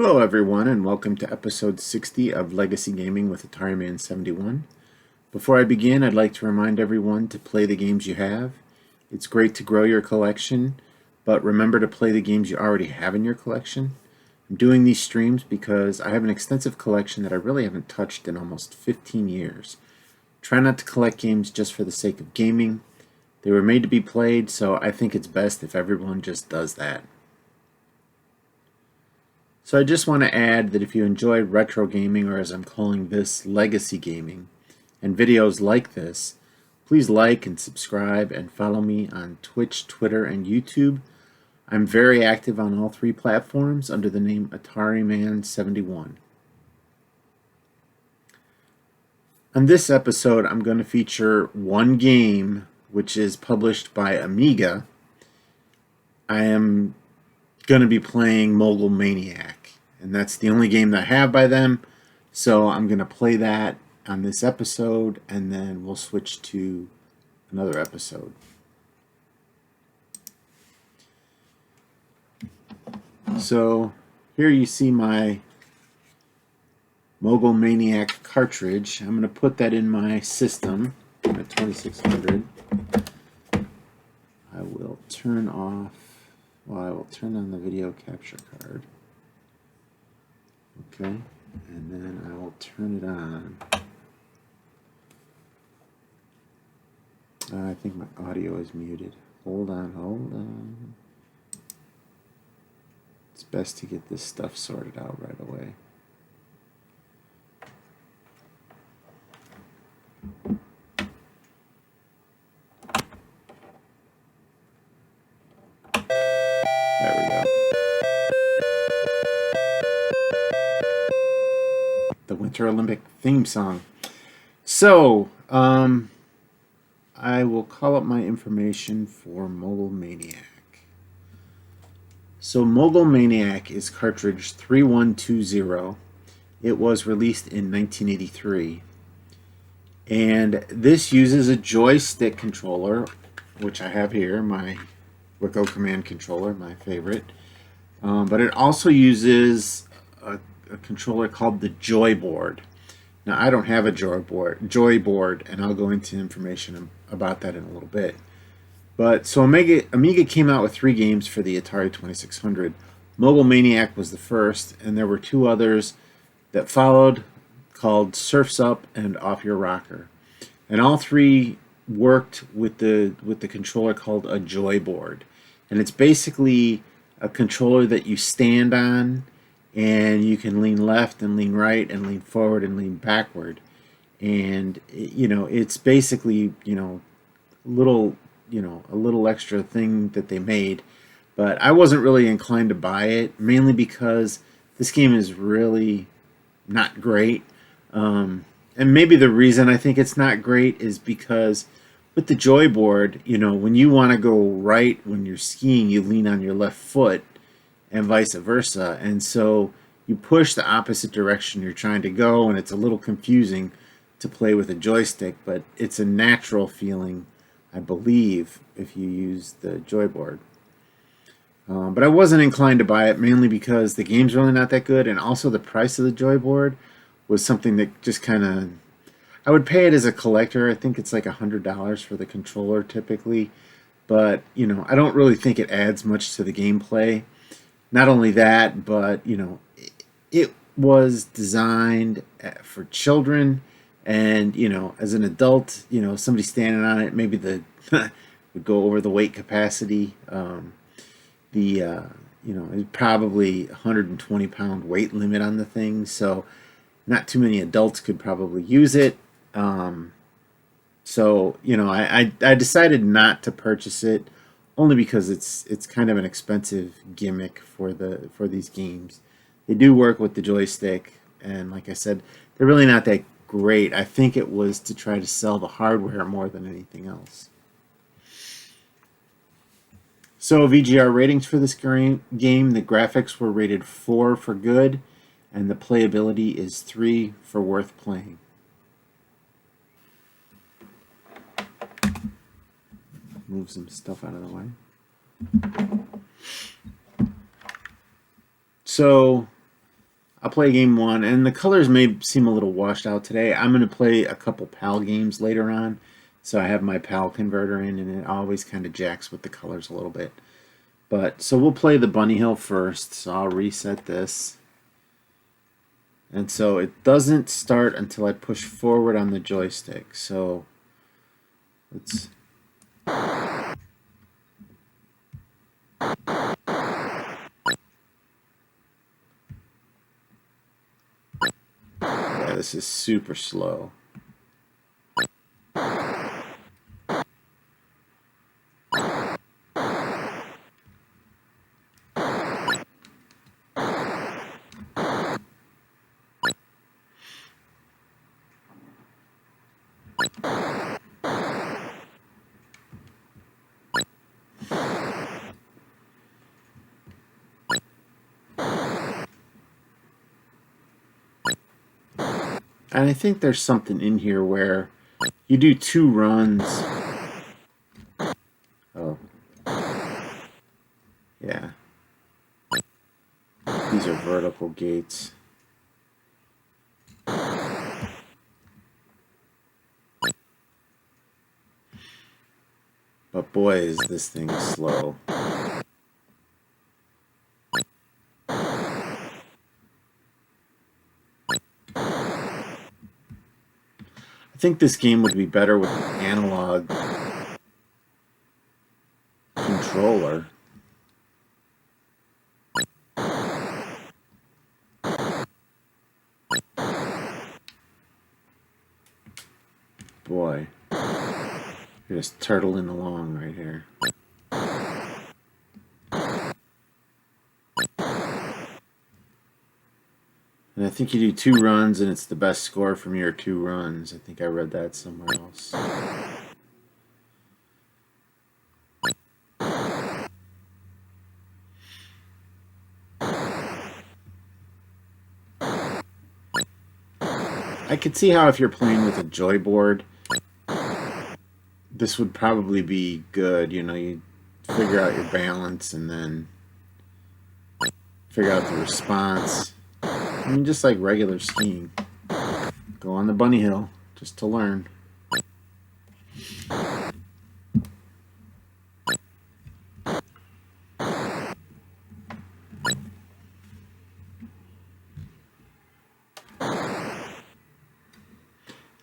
Hello everyone and welcome to episode 60 of Legacy Gaming with Atari Man 71. Before I begin, I'd like to remind everyone to play the games you have. It's great to grow your collection, but remember to play the games you already have in your collection. I'm doing these streams because I have an extensive collection that I really haven't touched in almost 15 years. Try not to collect games just for the sake of gaming. They were made to be played, so I think it's best if everyone just does that. So I just want to add that if you enjoy retro gaming, or as I'm calling this, legacy gaming, and videos like this, please like and subscribe and follow me on Twitch, Twitter, and YouTube. I'm very active on all three platforms under the name Atari Man 71. On this episode, I'm going to feature one game which is published by Amiga. I am going to be playing Mogul Maniac. And that's the only game that I have by them. So I'm going to play that on this episode, and then we'll switch to another episode. So here you see my Mogul Maniac cartridge. I'm going to put that in my system at 2600. I will turn off, I will turn on the video capture card. Okay, and then I will turn it on. I think my audio is muted. Hold on. It's best to get this stuff sorted out right away. There we go. The Winter Olympic theme song. So, I will call up my information for Mogul Maniac. So Mogul Maniac is cartridge 3120. It was released in 1983. And this uses a joystick controller, which I have here, my Wicco Command controller, my favorite. But it also uses a controller called the Joy Board. Now, I don't have a Joy board, and I'll go into information about that in a little bit. But so Amiga came out with 3 games for the Atari 2600. Mogul Maniac was the first, and there were 2 others that followed called Surf's Up and Off Your Rocker. And all 3 worked with the controller called a Joy Board. And it's basically a controller that you stand on, and you can lean left and lean right and lean forward and lean backward. And it's basically a little extra thing that they made. But I wasn't really inclined to buy it, mainly because this game is really not great. And maybe the reason I think it's not great is because with the Joy Board, when you want to go right when you're skiing, you lean on your left foot, and vice versa. And so you push the opposite direction you're trying to go, and it's a little confusing to play with a joystick, but it's a natural feeling, I believe, if you use the Joy Board. But I wasn't inclined to buy it, mainly because the game's really not that good, and also the price of the Joy Board was something that just kind of... I would pay it as a collector. I think it's like $100 for the controller typically, but I don't really think it adds much to the gameplay. Not only that, but it was designed for children, and as an adult, somebody standing on it, maybe the would go over the weight capacity. It's probably 120-pound weight limit on the thing, so not too many adults could probably use it. So I decided not to purchase it, only because it's kind of an expensive gimmick for these games. They do work with the joystick, and like I said, they're really not that great. I think it was to try to sell the hardware more than anything else. So VGR ratings for this game, the graphics were rated 4 for good, and the playability is 3 for worth playing. Move some stuff out of the way. So I'll play game one, and the colors may seem a little washed out today. I'm going to play a couple PAL games later on, so I have my PAL converter in, and it always kind of jacks with the colors a little bit. But so we'll play the Bunny Hill first. So I'll reset this, and so it doesn't start until I push forward on the joystick. So let's. Yeah, this is super slow. And I think there's something in here where you do 2 runs. Oh. Yeah. These are vertical gates. But boy, is this thing slow. I think this game would be better with an analog controller. Boy, you're just turtling along right here. And I think you do 2 runs, and it's the best score from your 2 runs. I think I read that somewhere else. I could see how if you're playing with a joy board, this would probably be good. You know, you figure out your balance and then figure out the response. I mean, just like regular skiing. Go on the bunny hill just to learn.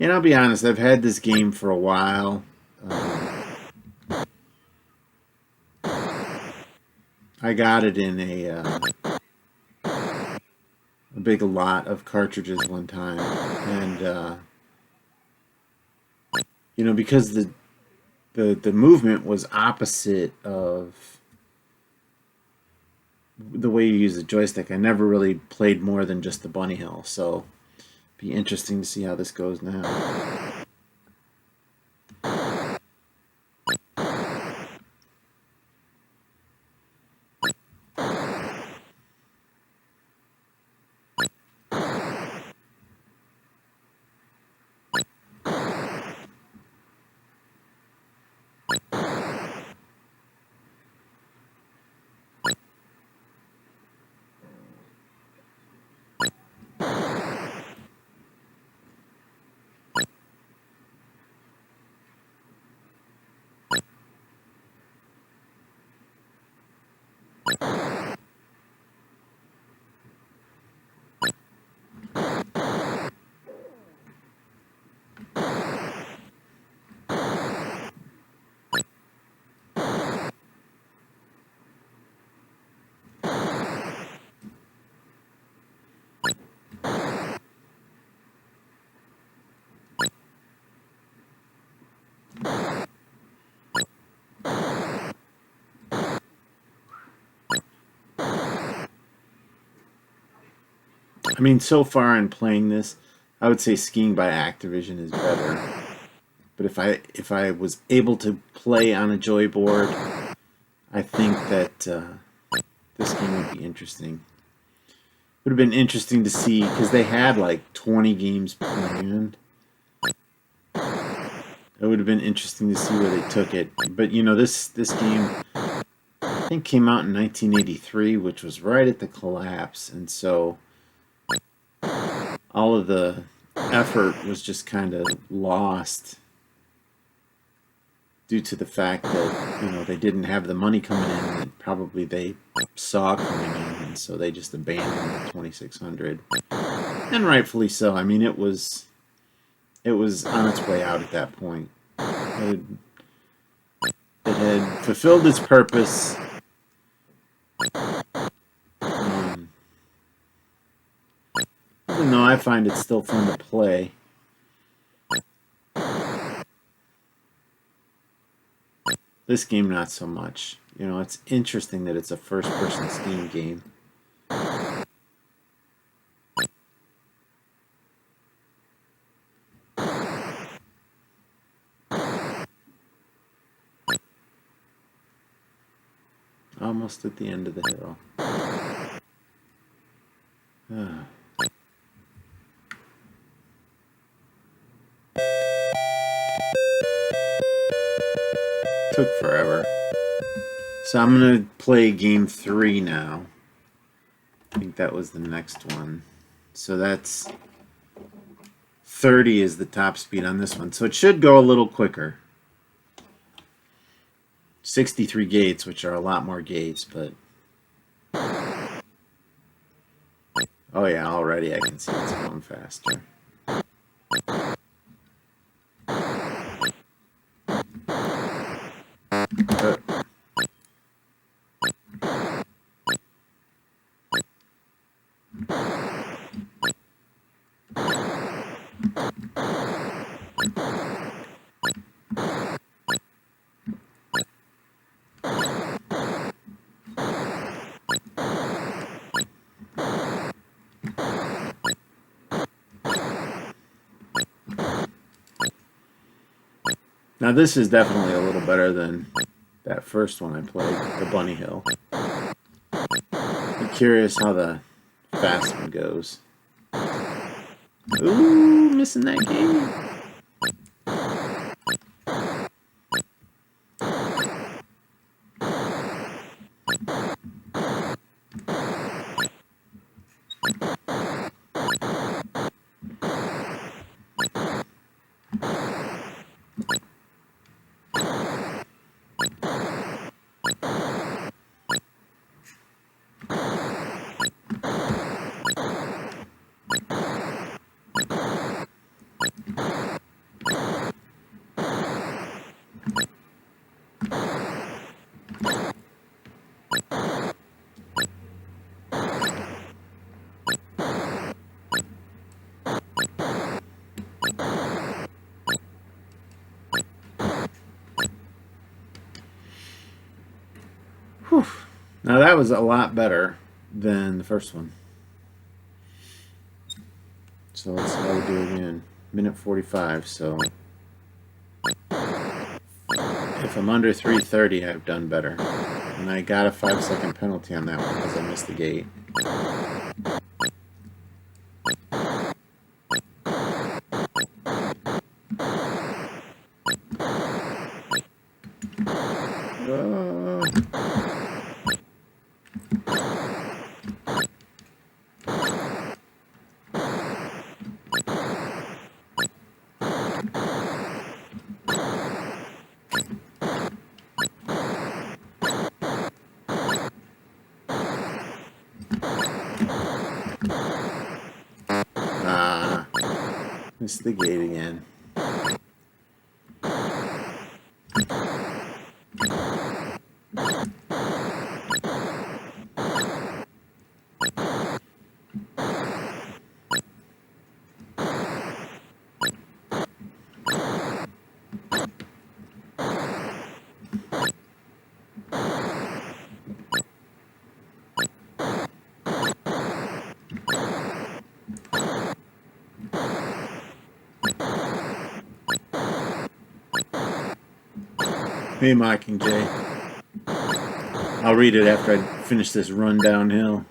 And I'll be honest, I've had this game for a while. I got it in a big lot of cartridges one time, and you know, because the movement was opposite of the way you use the joystick, I never really played more than just the bunny hill. So, be interesting to see how this goes now. I mean, so far in playing this, I would say Skiing by Activision is better. But if I was able to play on a joy board, I think that this game would be interesting. Would have been interesting to see because they had like 20 games planned. It would have been interesting to see where they took it. But you know, this game I think came out in 1983, which was right at the collapse, and so all of the effort was just kind of lost due to the fact that, you know, they didn't have the money coming in that probably they saw coming in, and so they just abandoned the 2600, and rightfully so. I mean, it was on its way out at that point. It had fulfilled its purpose. Even though I find it still fun to play. This game, not so much. You know, it's interesting that it's a first-person Steam game. Almost at the end of the hill. Took forever. So I'm going to play game 3 now. I think that was the next one. So that's 30 is the top speed on this one. So it should go a little quicker. 63 gates, which are a lot more gates, but... Oh yeah, already I can see it's going faster. Now this is definitely a little better than that first one I played, the Bunny Hill. I'm curious how the fast one goes. Ooh, missing that game. Whew. Now that was a lot better than the first one. So let's how we do again. Minute 45, so if I'm under 3:30, I've done better. And I got a 5-second penalty on that one because I missed the gate. Missed the gate again. Hey, Mockingjay. I'll read it after I finish this run downhill.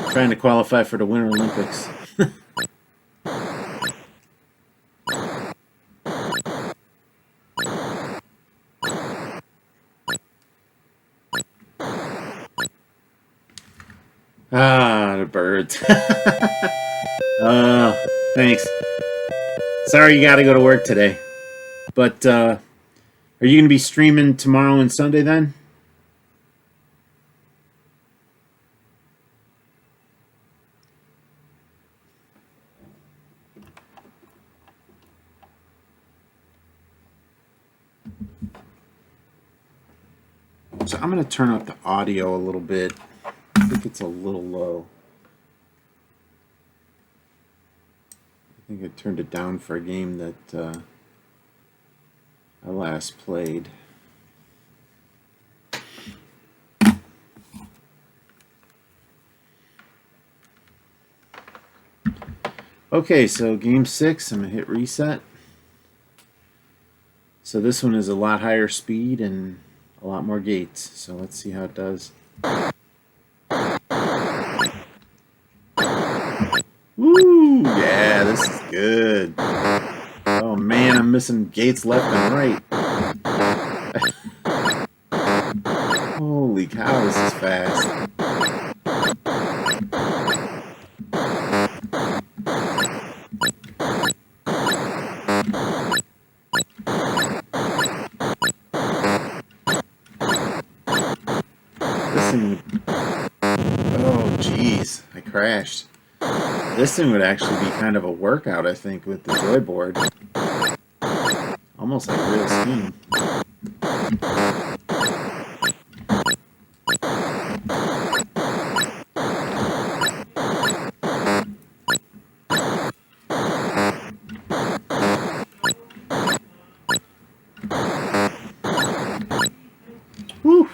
Trying to qualify for the Winter Olympics. Ah, the birds. Thanks. Sorry you got to go to work today. But are you going to be streaming tomorrow and Sunday then? So I'm going to turn up the audio a little bit. I think it's a little low. I think I turned it down for a game that I last played. Okay, so game 6, I'm going to hit reset. So this one is a lot higher speed and a lot more gates. So let's see how it does. Woo! Yeah, this is good. Oh man, I'm missing gates left and right. Holy cow, this is fast. This thing would... Oh jeez, I crashed. This thing would actually be kind of a workout, I think, with the joy board. Almost like real steam. Whew!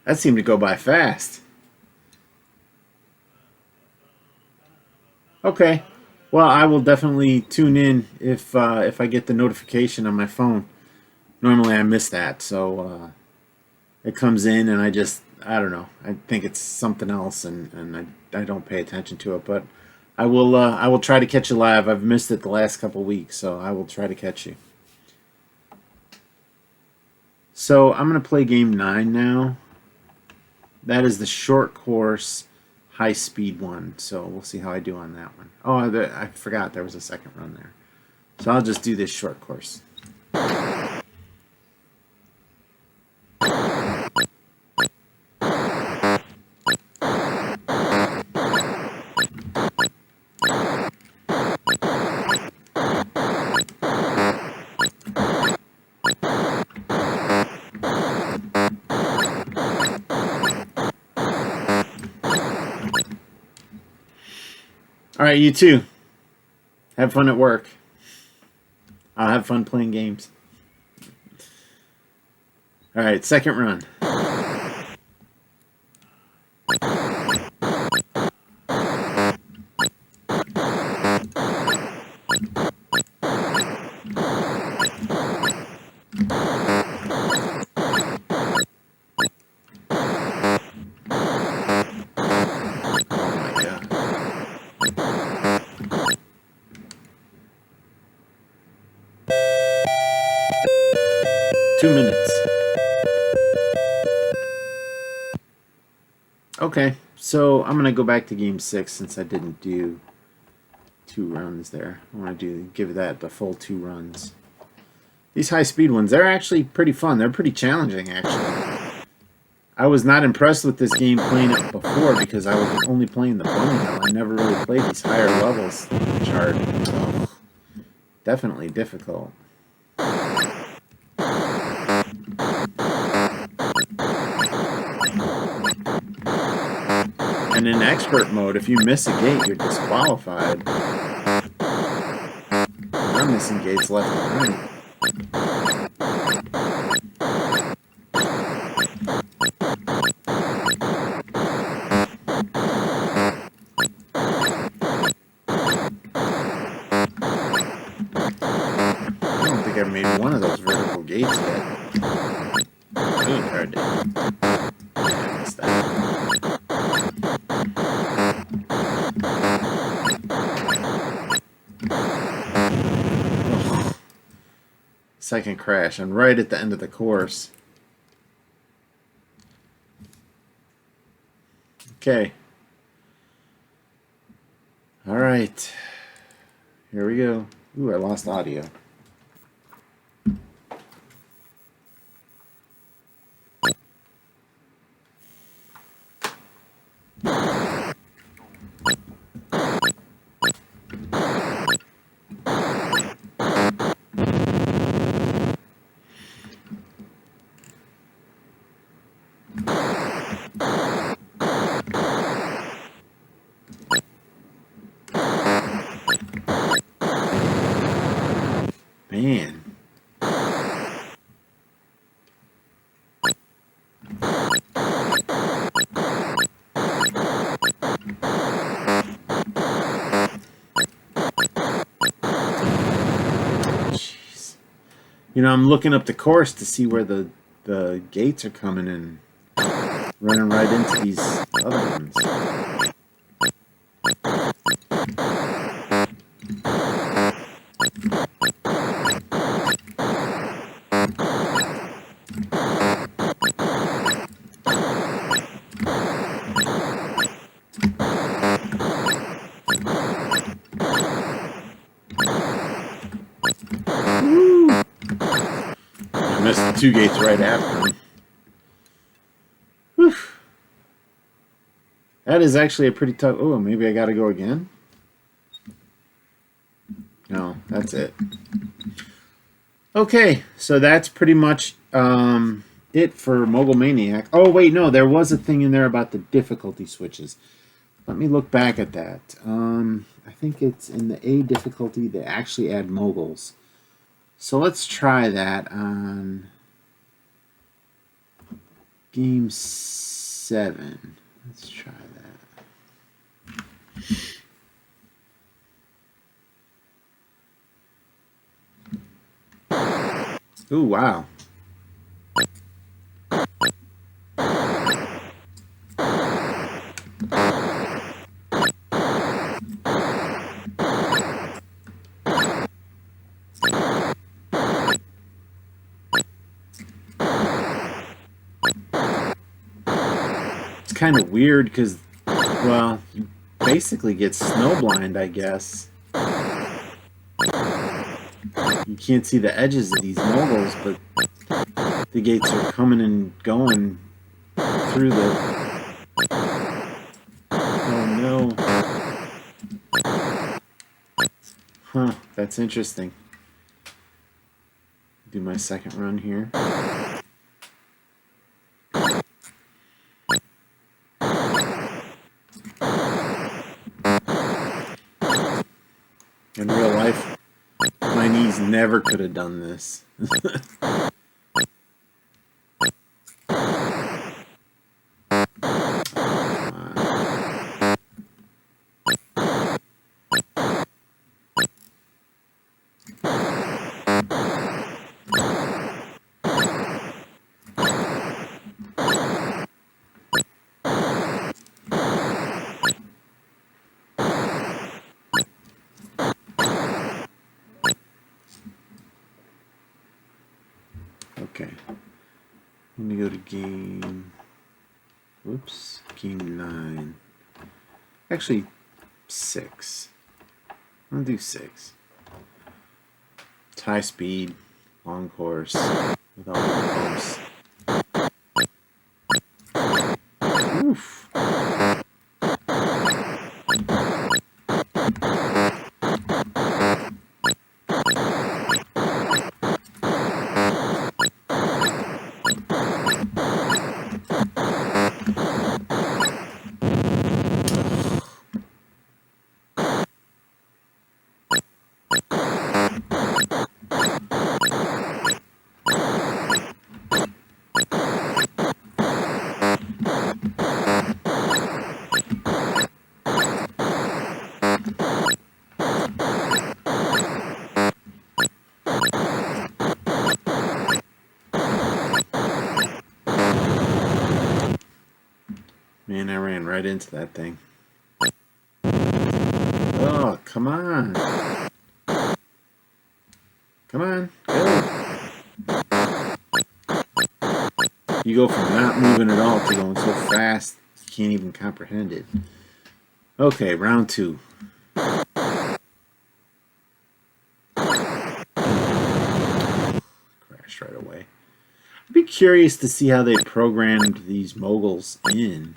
That seemed to go by fast. Okay. Well, I will definitely tune in if I get the notification on my phone. Normally I miss that, so it comes in and I don't know. I think it's something else and I don't pay attention to it. But I will try to catch you live. I've missed it the last couple weeks, so I will try to catch you. So I'm going to play game 9 now. That is the short course, high speed one. So we'll see how I do on that one. Oh, I forgot there was a second run there. So I'll just do this short course. All right, you too. Have fun at work. I'll have fun playing games. All right, second run. Oh my God. 2 minutes. Okay, so I'm gonna go back to game 6 since I didn't do 2 runs there. I want to give that the full 2 runs. These high speed ones, they're actually pretty fun. They're pretty challenging, actually. I was not impressed with this game playing it before because I was only playing the bunny hill. I never really played these higher levels, which are definitely difficult. And in expert mode, if you miss a gate, you're disqualified. I'm missing gates left and right. I don't think I've made one of those vertical gates yet. Ooh, there I did. Yeah, I missed that. Second crash, and right at the end of the course. Okay. right. Here we go. Ooh, I lost audio. Man. Jeez. You know, I'm looking up the course to see where the gates are coming in. Running right into these other ones. I missed the 2 gates right after them. Whew. That is actually a pretty tough... Oh, maybe I gotta go again? No, that's it. Okay, so that's pretty much it for Mogul Maniac. Oh, wait, no, there was a thing in there about the difficulty switches. Let me look back at that. I think it's in the A difficulty they actually add moguls. So let's try that on game 7. Let's try that. Ooh, wow. It's kind of weird because, well, you basically get snowblind, I guess. You can't see the edges of these moguls, but the gates are coming and going through the... Oh, no. Huh, that's interesting. Do my second run here. In real life, my knees never could have done this. Okay. Let me go to game... Whoops. Game 9. Actually, 6. I'll do 6. It's high speed, long course, with all the bumps. Oof. Man, I ran right into that thing. Oh, come on. Come on. Go. You go from not moving at all to going so fast, you can't even comprehend it. Okay, round 2. I'd be curious to see how they programmed these moguls in.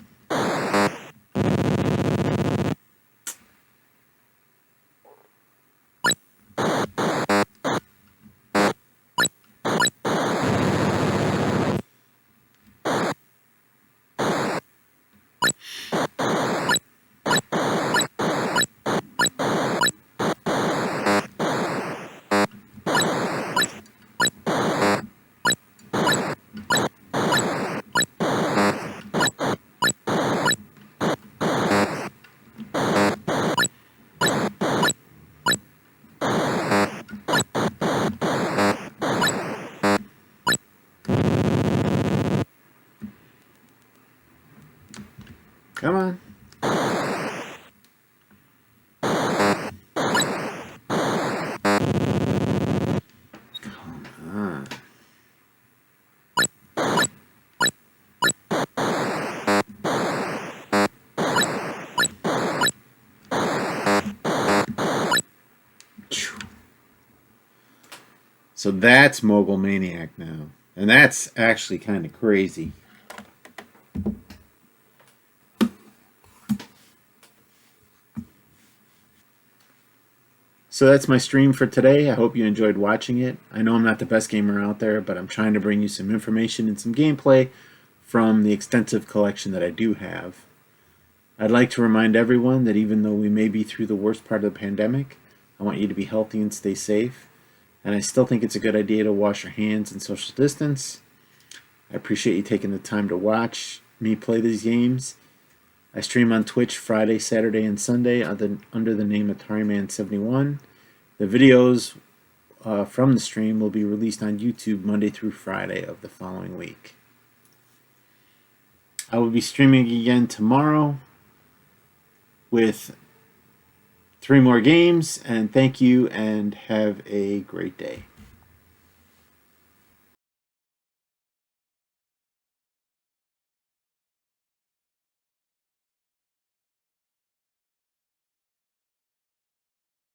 Come on. Come on. So that's Mogul Maniac now. And that's actually kind of crazy. So that's my stream for today. I hope you enjoyed watching it. I know I'm not the best gamer out there, but I'm trying to bring you some information and some gameplay from the extensive collection that I do have. I'd like to remind everyone that even though we may be through the worst part of the pandemic, I want you to be healthy and stay safe. And I still think it's a good idea to wash your hands and social distance. I appreciate you taking the time to watch me play these games. I stream on Twitch Friday, Saturday, and Sunday under the name AtariMan71. The videos from the stream will be released on YouTube Monday through Friday of the following week. I will be streaming again tomorrow with 3 more games, and thank you and have a great day.